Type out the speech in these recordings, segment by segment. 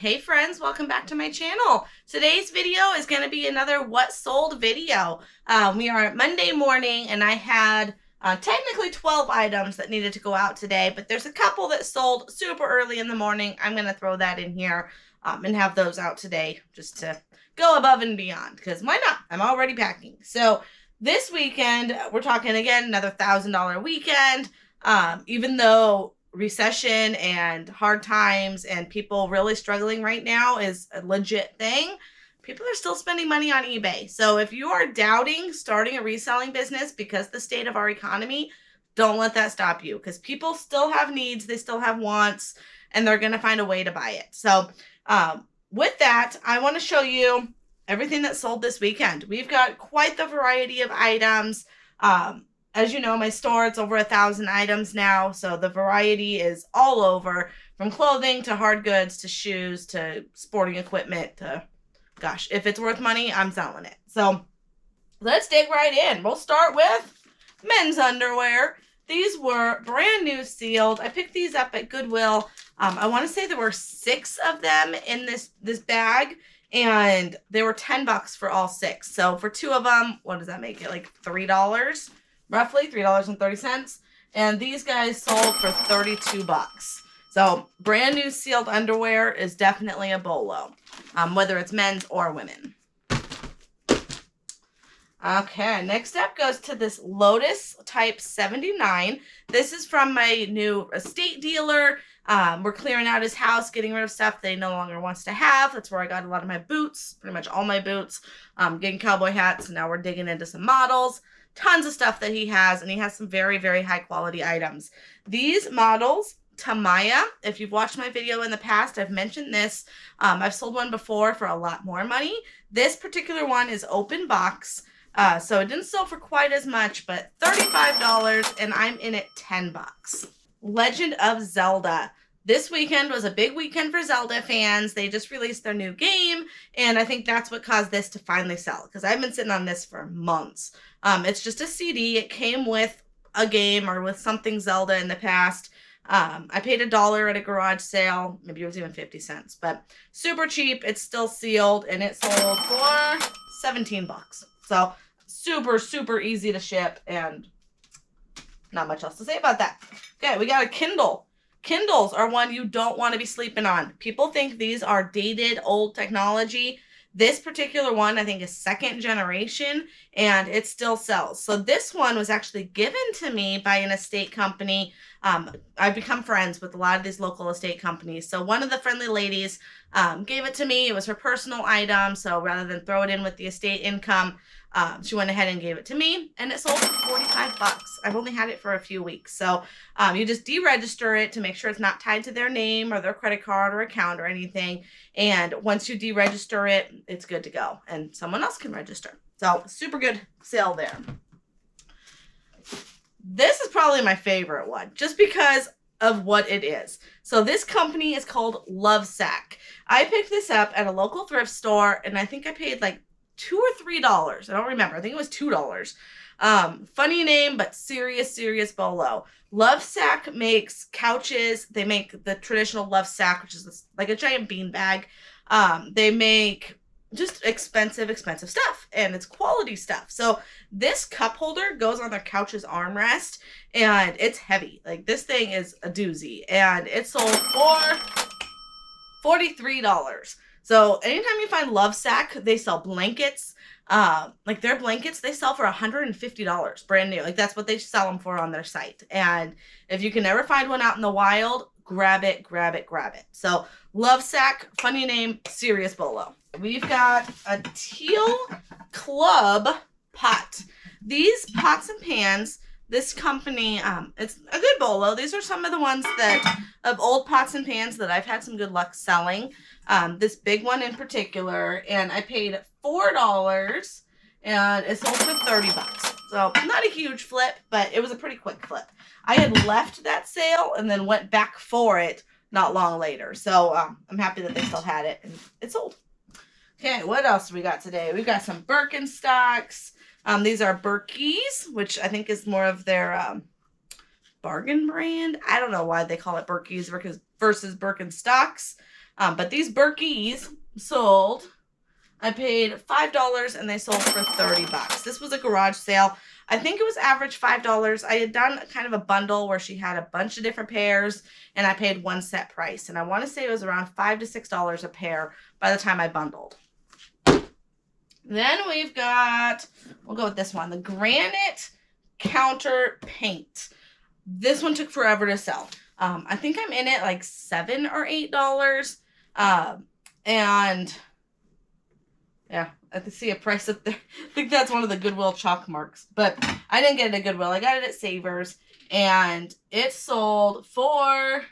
Hey friends, welcome back to my channel. Today's video is going to be another what sold video. We are at Monday morning and I had technically 12 items that needed to go out today, but there's a couple that sold super early in the morning. I'm going to throw that in here and have those out today just to go above and beyond, because why not? I'm already packing. So this weekend, we're talking again, another $1,000 weekend. Even though recession and hard times and people really struggling right now is a legit thing, people are still spending money on eBay. So if you are doubting starting a reselling business because the state of our economy, don't let that stop you, because people still have needs, they still have wants, and they're going to find a way to buy it. So with that, I want to show you everything that sold this weekend. We've got quite the variety of items. As you know, my store, it's over 1,000 items now, so the variety is all over, from clothing to hard goods to shoes to sporting equipment to, gosh, if it's worth money, I'm selling it. So let's dig right in. We'll start with men's underwear. These were brand new, sealed. I picked these up at Goodwill. I want to say there were 6 of them in this bag, and they were $10 for all 6. So for 2 of them, what does that make it? Like $3? Roughly $3.30, and these guys sold for $32. So brand new sealed underwear is definitely a bolo, whether it's men's or women. Okay, next up goes to this Lotus Type 79. This is from my new estate dealer. We're clearing out his house, getting rid of stuff that he no longer wants to have. That's where I got a lot of my boots, pretty much all my boots, getting cowboy hats. Now we're digging into some models. Tons of stuff that he has, and he has some very, very high quality items. These models, Tamaya, if you've watched my video in the past, I've mentioned this. I've sold one before for a lot more money. This particular one is open box, so it didn't sell for quite as much, but $35, and I'm in it $10. Legend of Zelda. This weekend was a big weekend for Zelda fans. They just released their new game, and I think that's what caused this to finally sell, because I've been sitting on this for months. It's just a CD. It came with a game or with something Zelda in the past. I paid $1 at a garage sale. Maybe it was even 50 cents, but super cheap. It's still sealed, and it sold for $17. So super, super easy to ship, and not much else to say about that. Okay, we got a Kindle. Kindles are one you don't want to be sleeping on. People think these are dated, old technology. This particular one, I think, is 2nd generation, and it still sells. So this one was actually given to me by an estate company. I've become friends with a lot of these local estate companies. So one of the friendly ladies gave it to me. It was her personal item. So rather than throw it in with the estate income, she went ahead and gave it to me, and it sold for $45. I've only had it for a few weeks. So you just deregister it to make sure it's not tied to their name or their credit card or account or anything. And once you deregister it, it's good to go, and someone else can register. So super good sale there. This is probably my favorite one, just because of what it is. So this company is called Lovesac. I picked this up at a local thrift store, and I think I paid like $2 or $3. I don't remember. I think it was $2. Funny name, but serious bolo. Lovesac makes couches. They make the traditional Lovesac, which is this, like a giant bean bag. They make just expensive stuff, and it's quality stuff. So this cup holder goes on their couch's armrest, and it's heavy. Like, this thing is a doozy, and it sold for $43. So anytime you find Lovesac, they sell blankets. Like their blankets, they sell for $150, brand new. Like, that's what they sell them for on their site. And if you can ever find one out in the wild, grab it. So Lovesac, funny name, serious bolo. We've got a teal club pot. These pots and pans, this company, it's a good bolo. These are some of the ones of old pots and pans that I've had some good luck selling. This big one in particular, and I paid $4, and it sold for $30. So not a huge flip, but it was a pretty quick flip. I had left that sale and then went back for it not long later. So I'm happy that they still had it, and it sold. Okay, what else do we got today? We've got some Birkenstocks. These are Berkeys, which I think is more of their bargain brand. I don't know why they call it Berkeys versus Birkenstocks. But these Berkeys sold. I paid $5 and they sold for $30. This was a garage sale. I think it was average $5. I had done kind of a bundle where she had a bunch of different pairs and I paid one set price. And I want to say it was around $5 to $6 a pair by the time I bundled. Then we've got, we'll go with this one, the granite counter paint. This one took forever to sell. I think I'm in it like $7 or $8. And yeah, I can see a price up there. I think that's one of the Goodwill chalk marks. But I didn't get it at Goodwill. I got it at Savers. And it sold for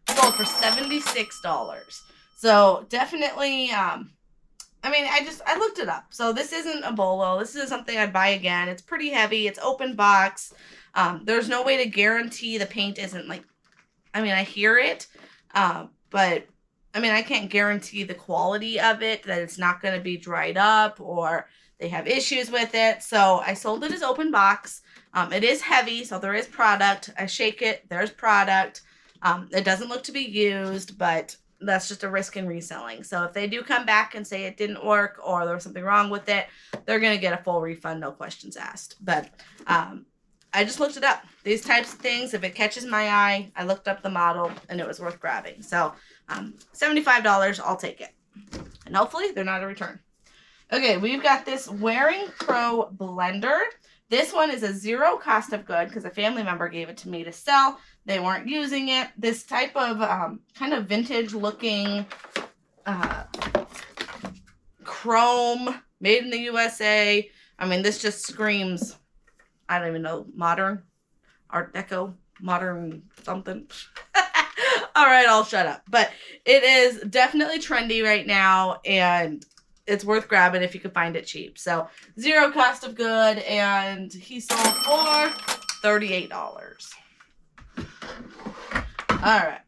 $76. So definitely, I looked it up. So this isn't a bolo. This is something I'd buy again. It's pretty heavy. It's open box. There's no way to guarantee the paint isn't like, I hear it, but I can't guarantee the quality of it, that it's not going to be dried up or they have issues with it. So I sold it as open box. It is heavy, so there is product. I shake it, there's product. It doesn't look to be used, but that's just a risk in reselling. So if they do come back and say it didn't work or there was something wrong with it, they're going to get a full refund, no questions asked. But I just looked it up. These types of things, if it catches my eye, I looked up the model and it was worth grabbing. So $75, I'll take it. And hopefully they're not a return. Okay, we've got this Wearing Pro blender. This one is a zero cost of good because a family member gave it to me to sell. They weren't using it. This type of kind of vintage looking chrome, made in the USA. This just screams, I don't even know, modern, Art Deco, modern something. All right, I'll shut up. But it is definitely trendy right now, and it's worth grabbing if you can find it cheap. So zero cost of good, and he sold for $38. All right.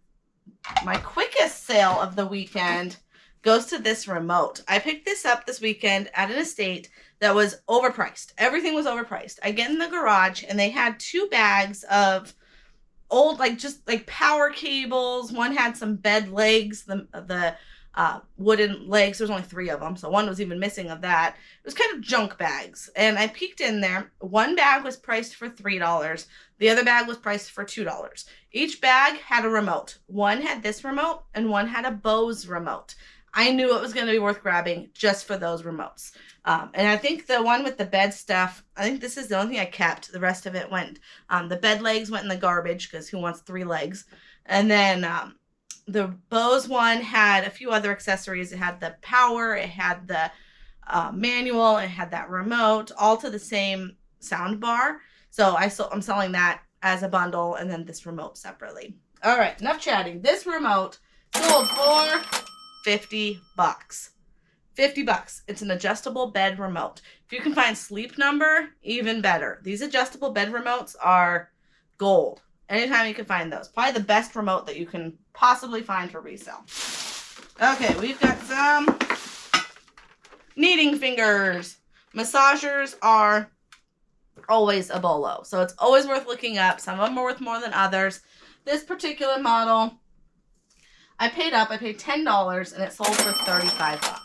My quickest sale of the weekend goes to this remote. I picked this up this weekend at an estate that was overpriced. Everything was overpriced. I get in the garage, and they had 2 bags of old, just power cables. One had some bed legs, the wooden legs. There's only 3 of them, so one was even missing of that. It was kind of junk bags, and I peeked in there. One bag was priced for $3. The other bag was priced for $2. Each bag had a remote. One had this remote, and one had a Bose remote. I knew it was going to be worth grabbing just for those remotes. And I think the one with the bed stuff, I think this is the only thing I kept. The rest of it went, the bed legs went in the garbage because who wants 3 legs? And then the Bose one had a few other accessories. It had the power, it had the manual, it had that remote, all to the same sound bar. So I'm selling that as a bundle, and then this remote separately. All right, enough chatting. This remote sold for $50. $50. It's an adjustable bed remote. If you can find Sleep Number, even better. These adjustable bed remotes are gold. Anytime you can find those. Probably the best remote that you can possibly find for resale. Okay, we've got some kneading fingers. Massagers are always a bolo, so it's always worth looking up. Some of them are worth more than others. This particular model, I paid $10 and it sold for $35.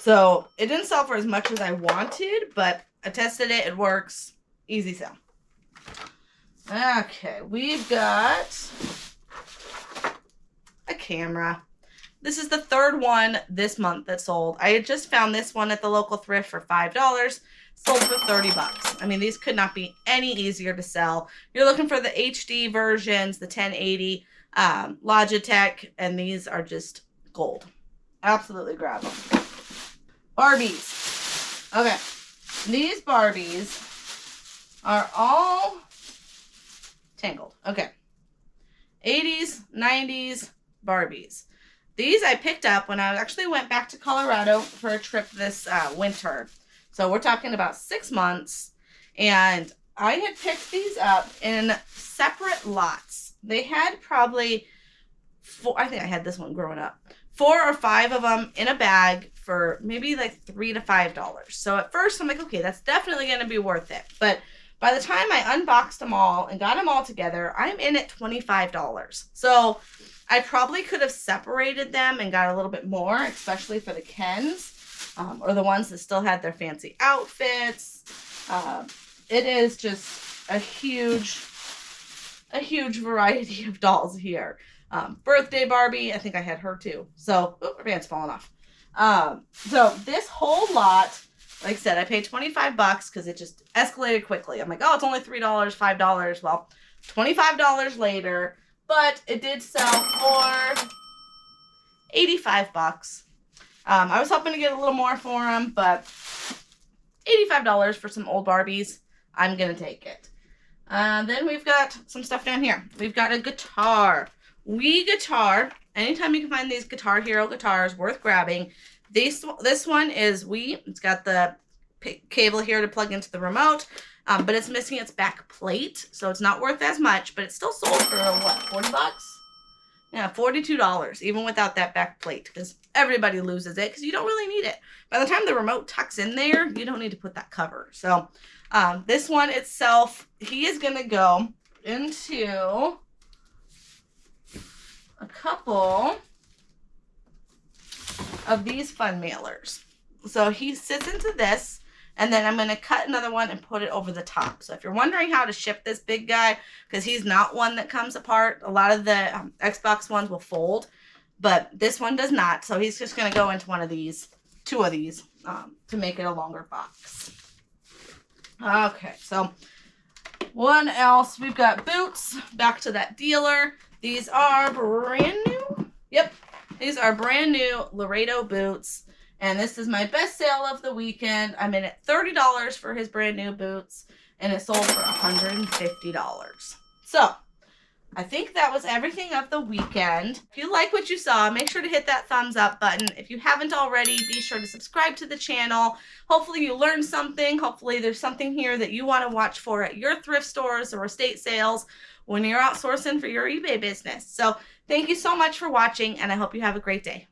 So it didn't sell for as much as I wanted, but I tested it. It works. Easy sell. Okay, we've got a camera. This is the 3rd one this month that sold. I had just found this one at the local thrift for $5. Sold for $30. These could not be any easier to sell. You're looking for the HD versions, the 1080, Logitech, and these are just gold. Absolutely grab them. Barbies. Okay, these Barbies are all tangled. Okay, 80s, 90s Barbies. These I picked up when I actually went back to Colorado for a trip this winter. So we're talking about 6 months, and I had picked these up in separate lots. They had probably 4, I think I had this one growing up, 4 or 5 of them in a bag for maybe like $3 to $5. So at first I'm like, okay, that's definitely going to be worth it. But by the time I unboxed them all and got them all together, I'm in at $25. So I probably could have separated them and got a little bit more, especially for the Kens, or the ones that still had their fancy outfits. It is just a huge variety of dolls here. Birthday Barbie, I think I had her too. So, her pants falling off. So this whole lot, like I said, I paid $25 because it just escalated quickly. I'm like, oh, it's only $3, $5. Well, $25 later, but it did sell for $85. I was hoping to get a little more for them, but $85 for some old Barbies, I'm going to take it. Then we've got some stuff down here. We've got a guitar. Wii guitar. Anytime you can find these Guitar Hero guitars, worth grabbing. This one is Wii. It's got the cable here to plug into the remote, but it's missing its back plate, so it's not worth as much, but it's still sold for, what, $40? Yeah, $42, even without that back plate, because everybody loses it, because you don't really need it. By the time the remote tucks in there, you don't need to put that cover. So this one itself, he is going to go into a couple of these fun mailers. So he sits into this, and then I'm going to cut another one and put it over the top. So if you're wondering how to ship this big guy, because he's not one that comes apart, a lot of the Xbox ones will fold, but this one does not. So he's just going to go into one of these, two of these, to make it a longer box. Okay, so what else? We've got boots. Back to that dealer. These are brand new. Yep, these are brand new Laredo boots. And this is my best sale of the weekend. I'm in at $30 for his brand new boots, and it sold for $150. So I think that was everything of the weekend. If you like what you saw, make sure to hit that thumbs up button. If you haven't already, be sure to subscribe to the channel. Hopefully you learned something. Hopefully there's something here that you want to watch for at your thrift stores or estate sales when you're outsourcing for your eBay business. So thank you so much for watching, and I hope you have a great day.